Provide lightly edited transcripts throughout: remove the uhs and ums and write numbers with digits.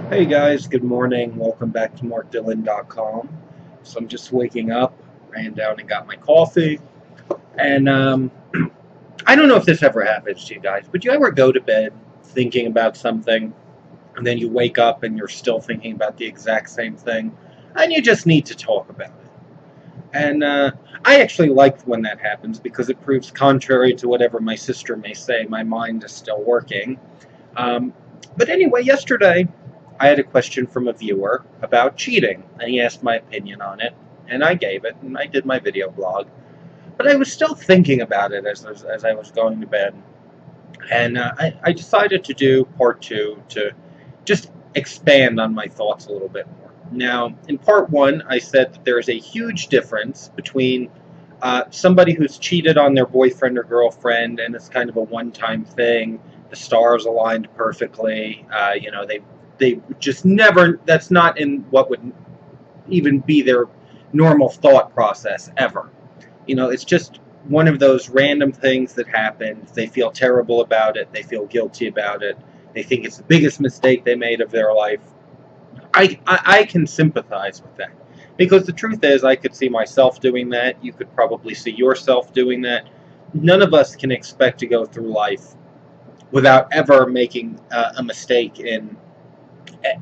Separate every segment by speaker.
Speaker 1: Hey guys, good morning. Welcome back to markdillon.com. So I'm just waking up, ran down and got my coffee. And I don't know if this ever happens to you guys, but you ever go to bed thinking about something and then you wake up and you're still thinking about the exact same thing and you just need to talk about it. And I actually like when that happens because it proves, contrary to whatever my sister may say, my mind is still working. Um, but anyway, yesterday I had a question from a viewer about cheating, and he asked my opinion on it, and I gave it, and I did my video blog. But I was still thinking about it as I was going to bed, and I decided to do part two to just expand on my thoughts a little bit more. Now, in part one, I said that there is a huge difference between somebody who's cheated on their boyfriend or girlfriend, and it's kind of a one-time thing. The stars aligned perfectly. They just never. That's not in what would even be their normal thought process ever. It's just one of those random things that happened. They feel terrible about it. They feel guilty about it. They think it's the biggest mistake they made of their life. I can sympathize with that. Because the truth is, I could see myself doing that. You could probably see yourself doing that. None of us can expect to go through life without ever making a mistake in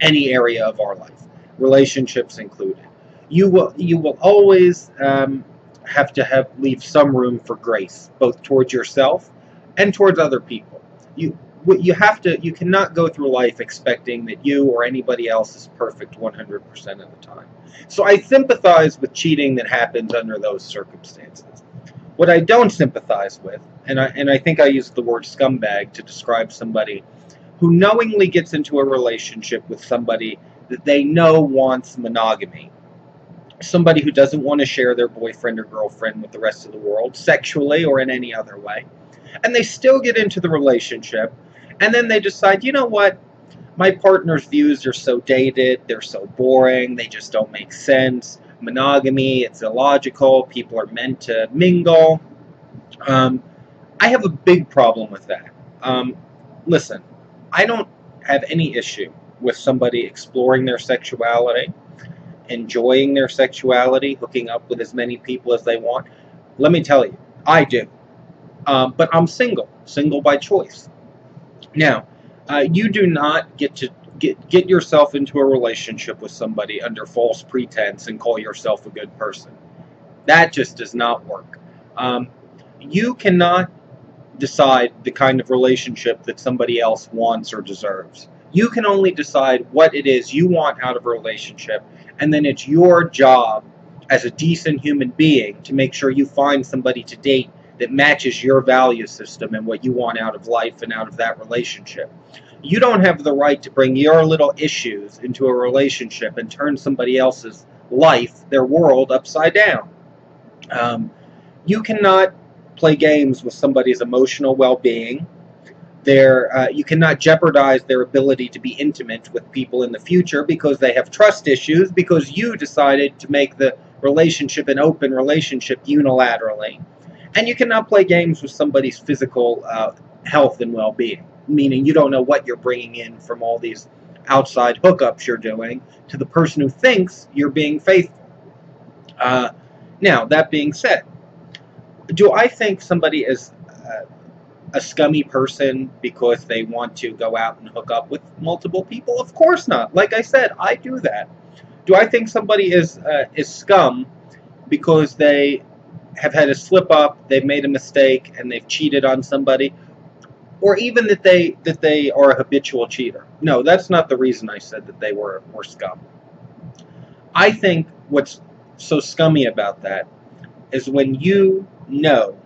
Speaker 1: any area of our life, relationships included. You will always have to leave some room for grace, both towards yourself and towards other people. You cannot go through life expecting that you or anybody else is perfect 100% of the time. So I sympathize with cheating that happens under those circumstances. What I don't sympathize with, and I think I used the word scumbag to describe somebody who knowingly gets into a relationship with somebody that they know wants monogamy. Somebody who doesn't want to share their boyfriend or girlfriend with the rest of the world, sexually or in any other way. And they still get into the relationship, and then they decide, you know what? My partner's views are so dated, they're so boring, they just don't make sense. Monogamy, it's illogical, people are meant to mingle. I have a big problem with that. Listen, I don't have any issue with somebody exploring their sexuality, enjoying their sexuality, hooking up with as many people as they want. Let me tell you, I do. But I'm single by choice. Now, you do not get to get yourself into a relationship with somebody under false pretense and call yourself a good person. That just does not work. You cannot decide the kind of relationship that somebody else wants or deserves. You can only decide what it is you want out of a relationship, and then it's your job as a decent human being to make sure you find somebody to date that matches your value system and what you want out of life and out of that relationship. You don't have the right to bring your little issues into a relationship and turn somebody else's life, their world, upside down. You cannot play games with somebody's emotional well-being. You cannot jeopardize their ability to be intimate with people in the future because they have trust issues because you decided to make the relationship an open relationship unilaterally. And you cannot play games with somebody's physical health and well-being, meaning you don't know what you're bringing in from all these outside hookups you're doing to the person who thinks you're being faithful. Now, that being said, do I think somebody is a scummy person because they want to go out and hook up with multiple people? Of course not. Like I said, I do that. Do I think somebody is scum because they have had a slip up, they've made a mistake, and they've cheated on somebody, or even that they are a habitual cheater? No, that's not the reason I said that they were scum. I think what's so scummy about that is when you know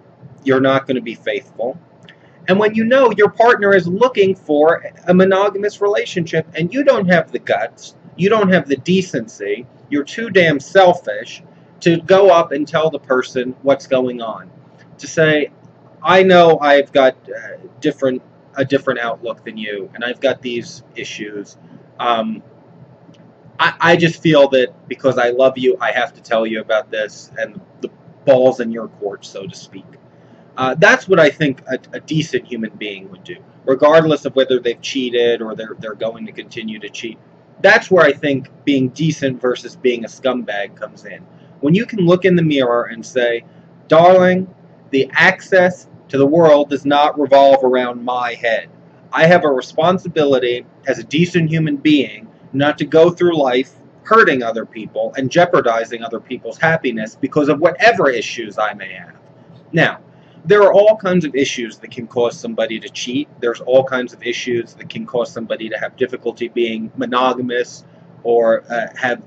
Speaker 1: you're not going to be faithful, and when you know your partner is looking for a monogamous relationship and you don't have the guts, you don't have the decency, you're too damn selfish to go up and tell the person what's going on. To say, I know I've got a different outlook than you, and I've got these issues. I just feel that because I love you, I have to tell you about this, and the ball's in your court, so to speak. That's what I think a decent human being would do, regardless of whether they've cheated or they're going to continue to cheat. That's where I think being decent versus being a scumbag comes in. When you can look in the mirror and say, darling, the access to the world does not revolve around my head. I have a responsibility as a decent human being not to go through life hurting other people and jeopardizing other people's happiness because of whatever issues I may have. Now, there are all kinds of issues that can cause somebody to cheat. There's all kinds of issues that can cause somebody to have difficulty being monogamous or have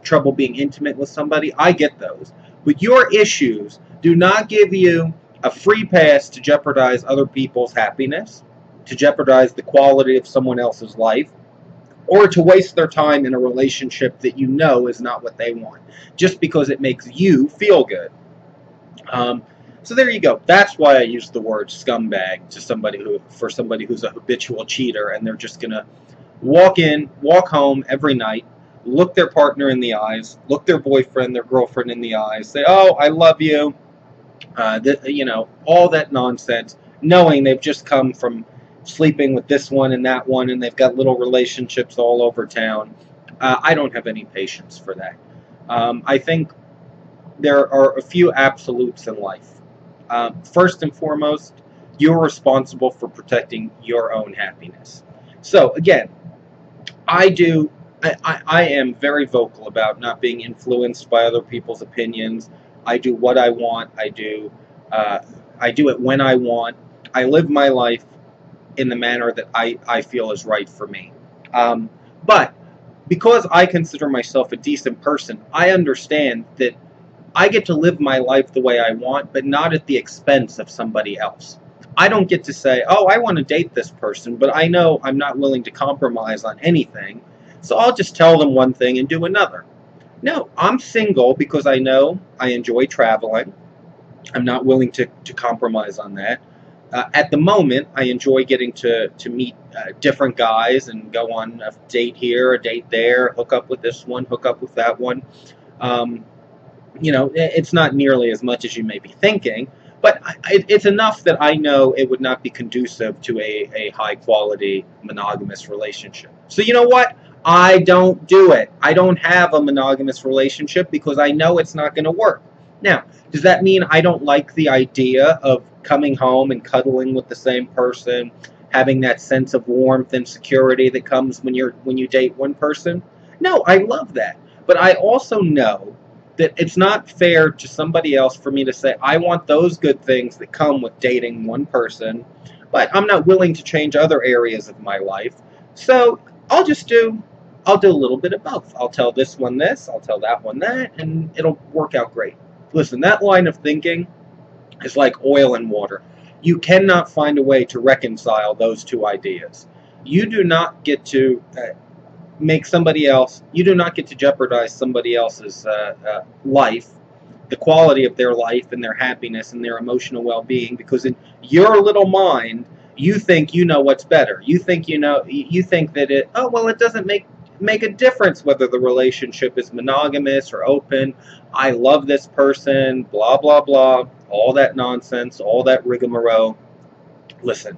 Speaker 1: trouble being intimate with somebody. I get those. But your issues do not give you a free pass to jeopardize other people's happiness, to jeopardize the quality of someone else's life, or to waste their time in a relationship that you know is not what they want, just because it makes you feel good. So there you go. That's why I use the word scumbag to somebody who's a habitual cheater, and they're just gonna walk home every night, look their partner in the eyes, look their boyfriend, their girlfriend in the eyes, say, "Oh, I love you," all that nonsense, knowing they've just come from sleeping with this one and that one, and they've got little relationships all over town. I don't have any patience for that. I think there are a few absolutes in life. First and foremost, you're responsible for protecting your own happiness. So again, I am very vocal about not being influenced by other people's opinions. I do what I want. I do it when I want. I live my life in the manner that I feel is right for me. But because I consider myself a decent person, I understand that I get to live my life the way I want, but not at the expense of somebody else. I don't get to say, oh, I want to date this person, but I know I'm not willing to compromise on anything, so I'll just tell them one thing and do another. No, I'm single because I know I enjoy traveling. I'm not willing to compromise on that. At the moment, I enjoy getting to meet different guys and go on a date here, a date there, hook up with this one, hook up with that one. It's not nearly as much as you may be thinking, but it's enough that I know it would not be conducive to a high-quality monogamous relationship. So you know what? I don't do it. I don't have a monogamous relationship because I know it's not going to work. Now, does that mean I don't like the idea of coming home and cuddling with the same person, having that sense of warmth and security that comes when you date one person? No, I love that. But I also know that it's not fair to somebody else for me to say, I want those good things that come with dating one person, but I'm not willing to change other areas of my life. So I'll do a little bit of both. I'll tell this one this, I'll tell that one that, and it'll work out great. Listen, that line of thinking is like oil and water. You cannot find a way to reconcile those two ideas. You do not get to you do not get to jeopardize somebody else's life, the quality of their life and their happiness and their emotional well-being, because in your little mind, you think you know what's better. You think that it doesn't make a difference whether the relationship is monogamous or open. I love this person, blah, blah, blah, all that nonsense, all that rigmarole. Listen,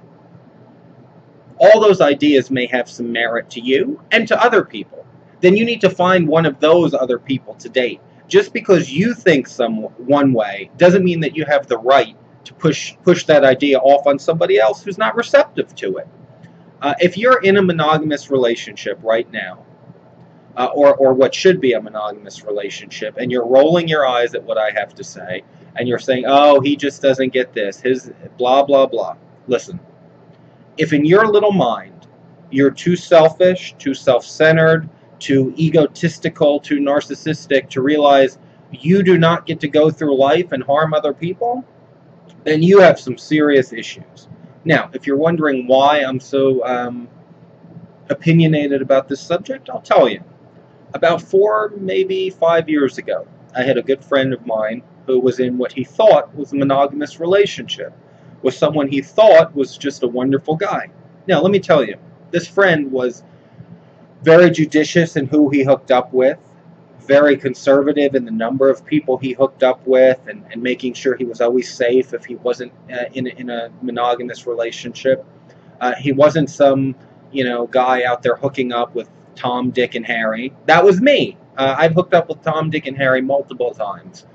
Speaker 1: all those ideas may have some merit to you and to other people. Then you need to find one of those other people to date. Just because you think one way doesn't mean that you have the right to push that idea off on somebody else who's not receptive to it. If you're in a monogamous relationship right now, or what should be a monogamous relationship, and you're rolling your eyes at what I have to say, and you're saying, oh, he just doesn't get this, his blah, blah, blah. Listen, if in your little mind you're too selfish, too self-centered, too egotistical, too narcissistic to realize you do not get to go through life and harm other people, then you have some serious issues. Now, if you're wondering why I'm so opinionated about this subject, I'll tell you. About 4, maybe 5 years ago, I had a good friend of mine who was in what he thought was a monogamous relationship with someone he thought was just a wonderful guy. Now, let me tell you, this friend was very judicious in who he hooked up with, very conservative in the number of people he hooked up with, and making sure he was always safe if he wasn't in a monogamous relationship. He wasn't some guy out there hooking up with Tom, Dick, and Harry. That was me. I've hooked up with Tom, Dick, and Harry multiple times.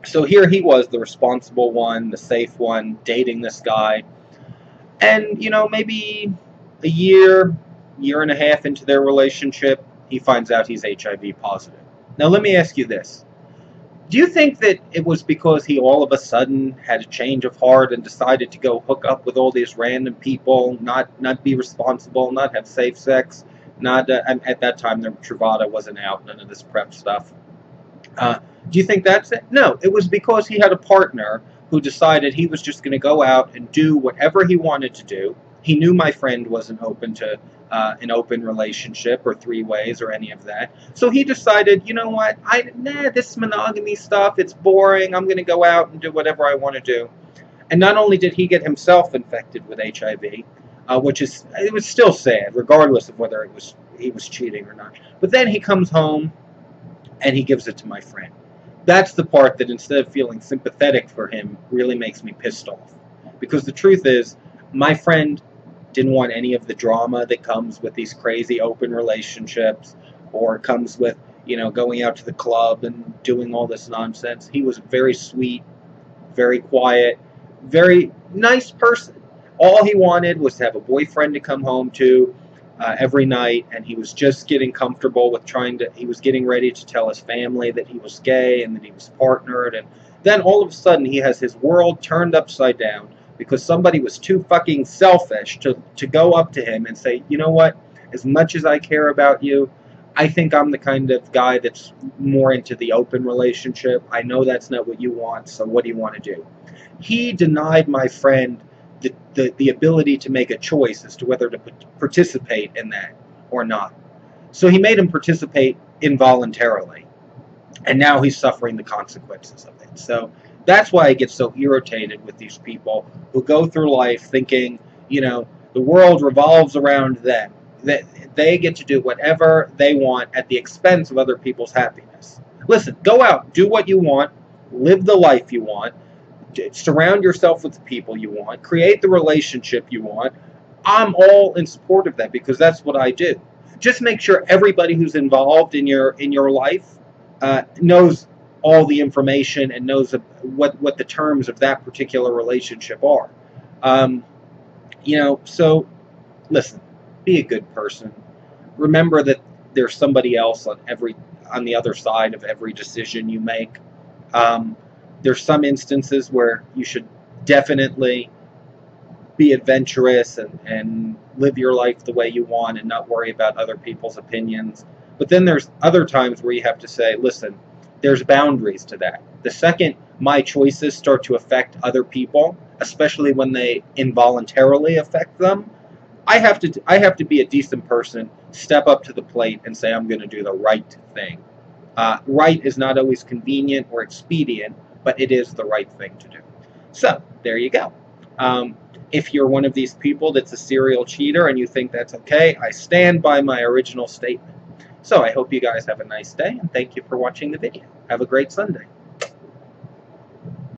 Speaker 1: So here he was, the responsible one, the safe one, dating this guy. And, you know, maybe a year and a half into their relationship, he finds out he's HIV positive. Now, let me ask you this. Do you think that it was because he all of a sudden had a change of heart and decided to go hook up with all these random people, not be responsible, not have safe sex, not at that time the Truvada wasn't out, none of this PrEP stuff? Do you think that's it? No, it was because he had a partner who decided he was just going to go out and do whatever he wanted to do. He knew my friend wasn't open to an open relationship or three ways or any of that. So he decided, you know what, this monogamy stuff, it's boring. I'm going to go out and do whatever I want to do. And not only did he get himself infected with HIV, it was still sad, regardless of whether he was cheating or not. But then he comes home and he gives it to my friend. That's the part that, instead of feeling sympathetic for him, really makes me pissed off. Because the truth is, my friend didn't want any of the drama that comes with these crazy open relationships, or comes with, you know, going out to the club and doing all this nonsense. He was a very sweet, very quiet, very nice person. All he wanted was to have a boyfriend to come home to every night, and he was just getting comfortable with he was getting ready to tell his family that he was gay and that he was partnered, and then all of a sudden he has his world turned upside down because somebody was too fucking selfish to go up to him and say, you know what, as much as I care about you, I think I'm the kind of guy that's more into the open relationship. I know that's not what you want, so what do you want to do? He denied my friend the ability to make a choice as to whether to participate in that or not. So he made him participate involuntarily, and now he's suffering the consequences of it. So that's why I get so irritated with these people who go through life thinking, you know, the world revolves around them, that they get to do whatever they want at the expense of other people's happiness. Listen, go out, do what you want, live the life you want, surround yourself with the people you want, create the relationship you want. I'm all in support of that because that's what I do. Just make sure everybody who's involved in your life knows all the information and knows what the terms of that particular relationship are. You know, so listen, be a good person. Remember that there's somebody else on the other side of every decision you make. There's some instances where you should definitely be adventurous and live your life the way you want and not worry about other people's opinions. But then there's other times where you have to say, listen, there's boundaries to that. The second my choices start to affect other people, especially when they involuntarily affect them, I have to be a decent person, step up to the plate and say I'm going to do the right thing. Right is not always convenient or expedient, but it is the right thing to do. So, there you go. If you're one of these people that's a serial cheater and you think that's okay, I stand by my original statement. So, I hope you guys have a nice day, and thank you for watching the video. Have a great Sunday.